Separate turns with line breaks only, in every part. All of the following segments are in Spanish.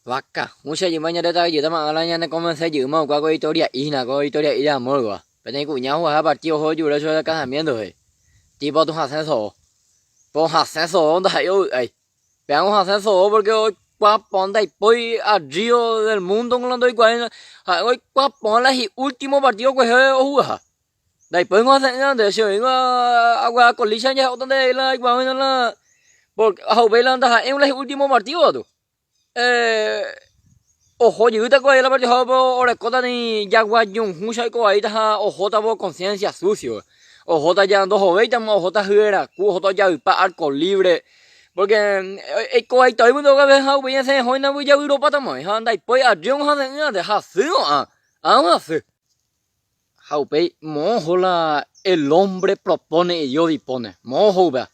Vaca, mucha jimaña de tagi, tama alanya ne comencé yuma, cuaco historia y morgua. Pero ni cuñado a partido hoy yo de casamiento, tipo tu ascenso. Pues ascenso, ¿dónde hay hoy? Veamos ascenso porque hoy cuapón de hoy al río del mundo con los doy cuarenta. Hoy cuapón la último partido que se juega. Después no hacen de eso, agua con licha ya donde la igual la porque a ver la anda en el último partido tú. Eh, ojo, yo te coge la partida por orecota ni yagua yung mucha y ahí ta ojo ta por conciencia sucio. Ojo ta ya dos ovejas, ojo ta juera, ojo ta ya pa alcohol libre. Porque el coi tới mức độ cái bên hậu bây giờ hồi nào bây giờ Europa ta mới han đại bây giờ riêng han để ha sứ mà sứ hậu bây mò hồ là el hombre propone y Dios dispone mò hồ ba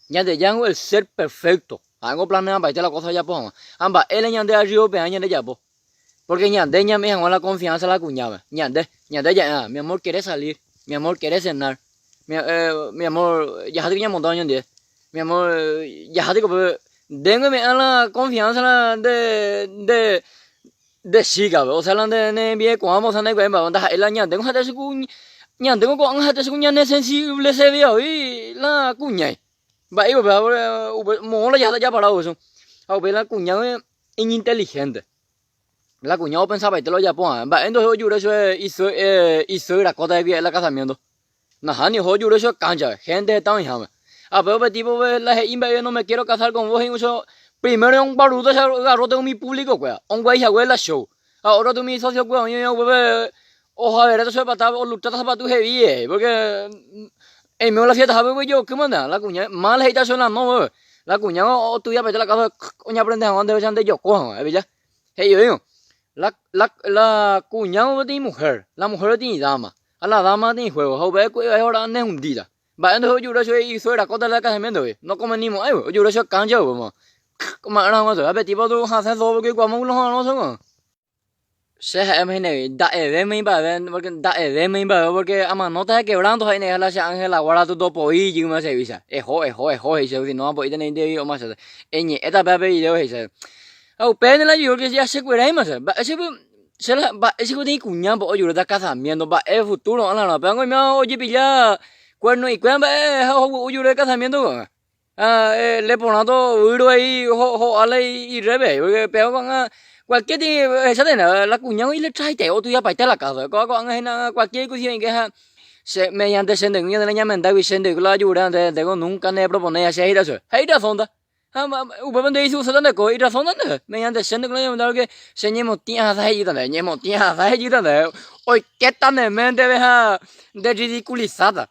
nhà để giang el ser perfecto algo planea para la cosa ya pues amba él nhà để Rio pe nhà để ya pues porque nhà để nhà me han la confianza la cuñada nhà để ya mi amor quiere salir mi amor quiere cenar mi amor ya hay que montar nhà mi amor, ya digo, déngame a la confianza de chica, o sea, la de bien, como vamos a negar, vamos a el año, tengo que hacer ñan tengo que hacer un ñan sensible se vio y la cuña. Va, iba, mola ya para eso. A ver, la cuña es inteligente. La cuña pensaba y te lo ya ponga. Va, entonces yo hizo la cosa de la casamiento. Nah, ni yo eso cancha, gente está en jama. A ver, tipo, la yo no me quiero casar con vos y mucho. Primero un baruto se agarró de mi público, pues. Un güey se la show. Ahora tú mi socio, pues, yo, bebé. Ojo, a ver, esto se va a luchar para tu heavy, porque. En medio de la fiesta, ¿sabes, yo? ¿Qué manda? La cuña, mal hecha suena, no, bebé. La cuña, o tú ya vete a la casa, coña, aprende a dónde echan de yo, cojo, ¿eh? Hey, yo digo. La cuña de mujer. La mujer tiene dama. A la dama tiene juego. Joder, ahora no es hundida. Va, entonces yo eso hizo la cosa del casamiento, no convenimos, yo eso cancha, como era cosa, a ver, tipo tú haces todo porque como uno no son. Se em này đại về mình bảo về porque đại về mình bảo porque ama no te quebrando hay ne la ángel la guarda tu topo y yo me se visa. Ejo, y se no puede tener de yo más. Eñe, esta bebé y yo ese. Au pene la yo que ya se cuera más. Va, ese se la va, ese que tiene cuña, yo da casamiento, va, el futuro, no, pero me oye pilla cuerno y cuerno, yo de casamiento, le ponen todo uro ahí, ale y rebe, porque peor con cualquier esa de la cuña y le trae te o tú ya para la casa, con cualquier cosa que se mediante sende de la ñamenda y sende la ayuda de nunca ne propone hacer eso, hay razón da. Upaman de isu sadan de ko ira razón da, mediante sende la ñamenda que señemos tía hay de ñemo tía hay de hoy qué tan de mente de ridiculizada.